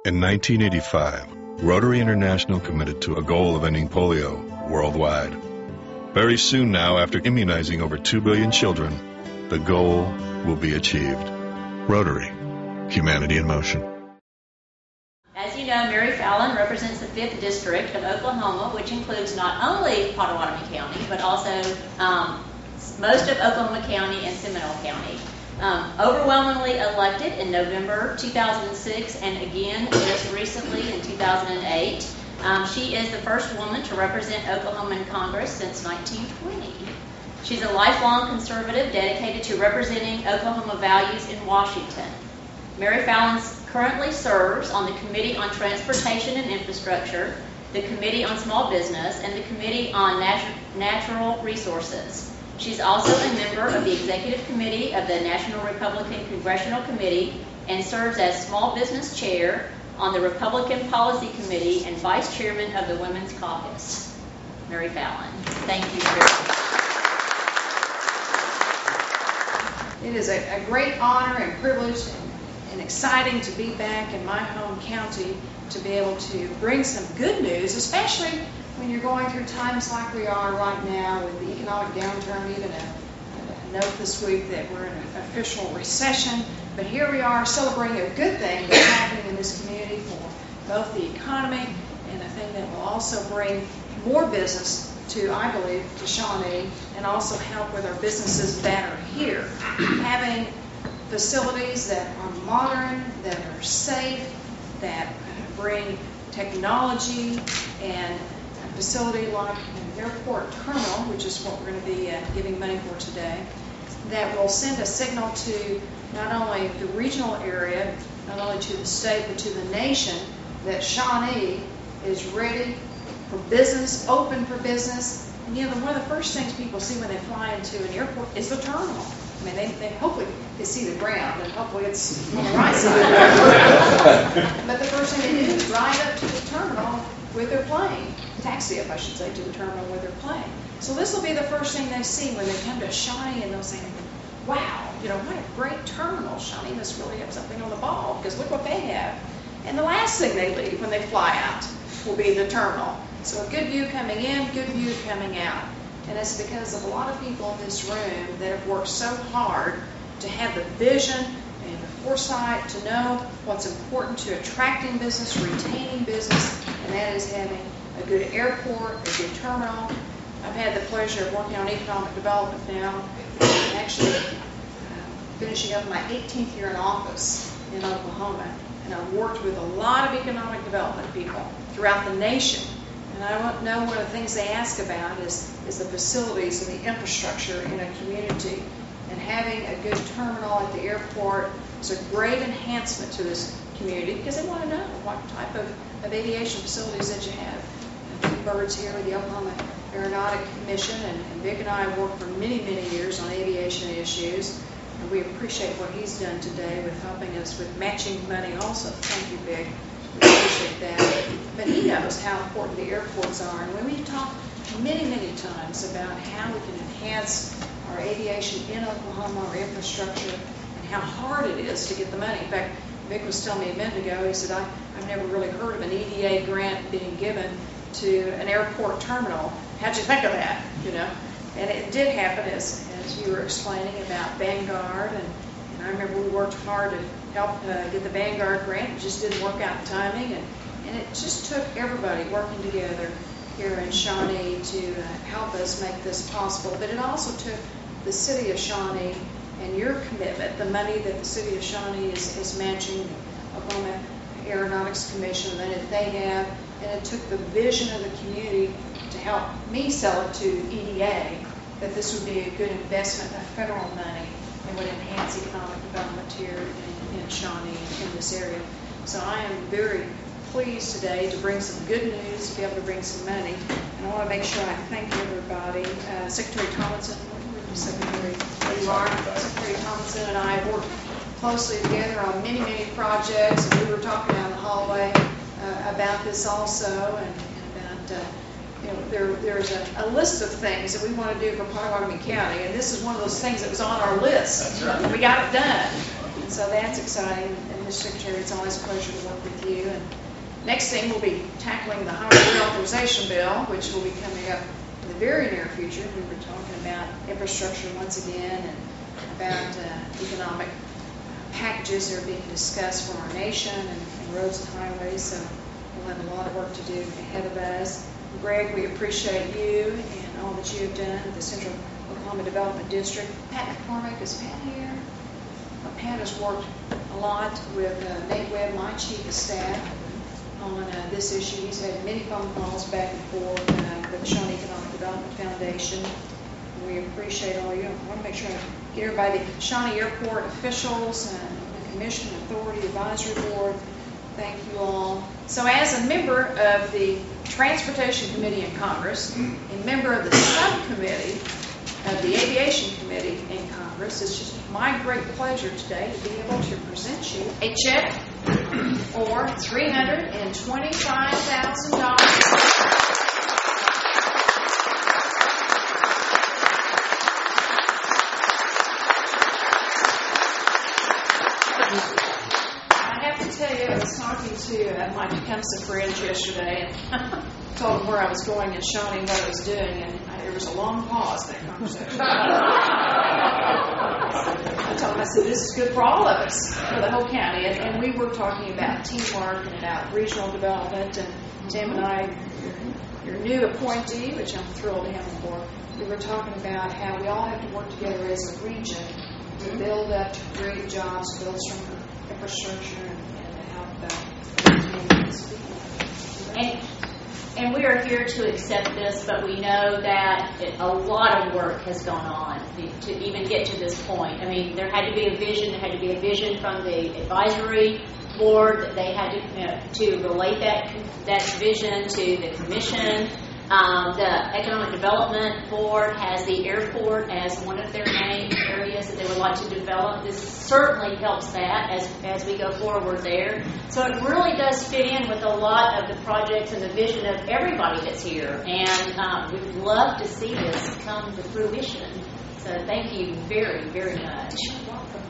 In 1985, Rotary International committed to a goal of ending polio worldwide. Very soon now, after immunizing over 2 billion children, the goal will be achieved. Rotary, humanity in motion. As you know, Mary Fallin represents the 5th District of Oklahoma, which includes not only Potawatomi County, but also most of Oklahoma County and Seminole County. Overwhelmingly elected in November 2006 and again just recently in 2008. She is the first woman to represent Oklahoma in Congress since 1920. She's a lifelong conservative dedicated to representing Oklahoma values in Washington. Mary Fallin currently serves on the Committee on Transportation and Infrastructure, the Committee on Small Business, and the Committee on Natural Resources. She's also a member of the Executive Committee of the National Republican Congressional Committee and serves as Small Business Chair on the Republican Policy Committee and Vice Chairman of the Women's Caucus. Mary Fallin, thank you very much. It is a great honor and privilege and exciting to be back in my home county to be able to bring some good news, especially when you're going through times like we are right now with the economic downturn, even a note this week that we're in an official recession. But here we are celebrating a good thing that's happening in this community for both the economy and a thing that will also bring more business to, I believe, to Shawnee and also help with our businesses that are here. Having facilities that are modern, that are safe, that bring technology, and a facility like an airport terminal, which is what we're going to be giving money for today, that will send a signal to not only the regional area, not only to the state, but to the nation that Shawnee is ready for business, open for business. And you know, one of the first things people see when they fly into an airport is the terminal. I mean, they hopefully they see the ground, and hopefully it's on the right side. But the first thing they do is drive up to the terminal with their plane, taxi up, I should say, to the terminal with their plane. So this will be the first thing they see when they come to Shawnee, and they'll say, wow, you know, what a great terminal. Shawnee must really have something on the ball, because look what they have. And the last thing they leave when they fly out will be the terminal. So a good view coming in, good view coming out. And it's because of a lot of people in this room that have worked so hard to have the vision and the foresight to know what's important to attracting business, retaining business, and that is having a good airport, a good terminal. I've had the pleasure of working on economic development now, actually finishing up my 18th year in office in Oklahoma. And I've worked with a lot of economic development people throughout the nation. And I know one of the things they ask about is the facilities and the infrastructure in a community. And having a good terminal at the airport is a great enhancement to this community because they want to know what type of aviation facilities that you have. And two birds here with the Oklahoma Aeronautic Commission, and Vic and I have worked for many, many years on aviation issues. And we appreciate what he's done today with helping us with matching money also. Thank you, Vic. We appreciate that. But he knows how important the airports are. And when we talk many, many times about how we can enhance our aviation in Oklahoma, our infrastructure, and how hard it is to get the money. In fact, Vic was telling me a minute ago, he said, I've never really heard of an EDA grant being given to an airport terminal. How'd you think of that? You know? And it did happen, as you were explaining about Vanguard, and I remember we worked hard to help get the Vanguard grant. It just didn't work out timing, and it just took everybody working together here in Shawnee to help us make this possible. But it also took the city of Shawnee and your commitment, the money that the city of Shawnee is matching, the Oklahoma Aeronautics Commission, that they have, and it took the vision of the community to help me sell it to EDA, that this would be a good investment of federal money and would enhance economic development here in Shawnee, in this area. So I am very pleased today to bring some good news, to be able to bring some money. And I want to make sure I thank everybody. Secretary Tomlinson, Secretary, there you are. Secretary Tomlinson and I have worked closely together on many, many projects. And we were talking down the hallway about this also, and about there's a list of things that we want to do for Potawatomi County, and this is one of those things that was on our list. That's right. And we got it done. And so that's exciting. And Mr. Secretary, it's always a pleasure to work with you. And next thing, we'll be tackling the highway reauthorization bill, which will be coming up in the very near future. We were talking about infrastructure once again and about economic packages that are being discussed for our nation and roads and highways. So we'll have a lot of work to do ahead of us. Greg, we appreciate you and all that you have done with the Central Oklahoma Development District. Pat McCormick, is Pat here? Well, Pat has worked a lot with Nate Webb, my chief of staff, on this issue. He's had many phone calls back and forth with the Shawnee Economic Development Foundation. We appreciate all you. I want to make sure I get everybody, the Shawnee Airport officials and the Commission Authority Advisory Board. Thank you all. So as a member of the Transportation Committee in Congress, a member of the subcommittee of the Aviation Committee in Congress, it's just my great pleasure today to be able to present you a check for $325,000. I was talking to my Tecumseh friends yesterday and told them where I was going in Shawnee and what I was doing, and there was a long pause in that conversation. I told them, I said, this is good for all of us, for the whole county. And we were talking about teamwork and about regional development, and Tim and I, your new appointee, which I'm thrilled to have on board, we were talking about how we all have to work together as a region to build up, to create jobs, to build stronger infrastructure, and we are here to accept this, but we know that a lot of work has gone on to even get to this point. I mean, there had to be a vision. There had to be a vision from the advisory board. They had to relate that vision to the commission. The Economic Development Board has the airport as one of their main areas that they would like to develop. This certainly helps that as we go forward there. So it really does fit in with a lot of the projects and the vision of everybody that's here. And we'd love to see this come to fruition. So thank you very, very much. You're welcome.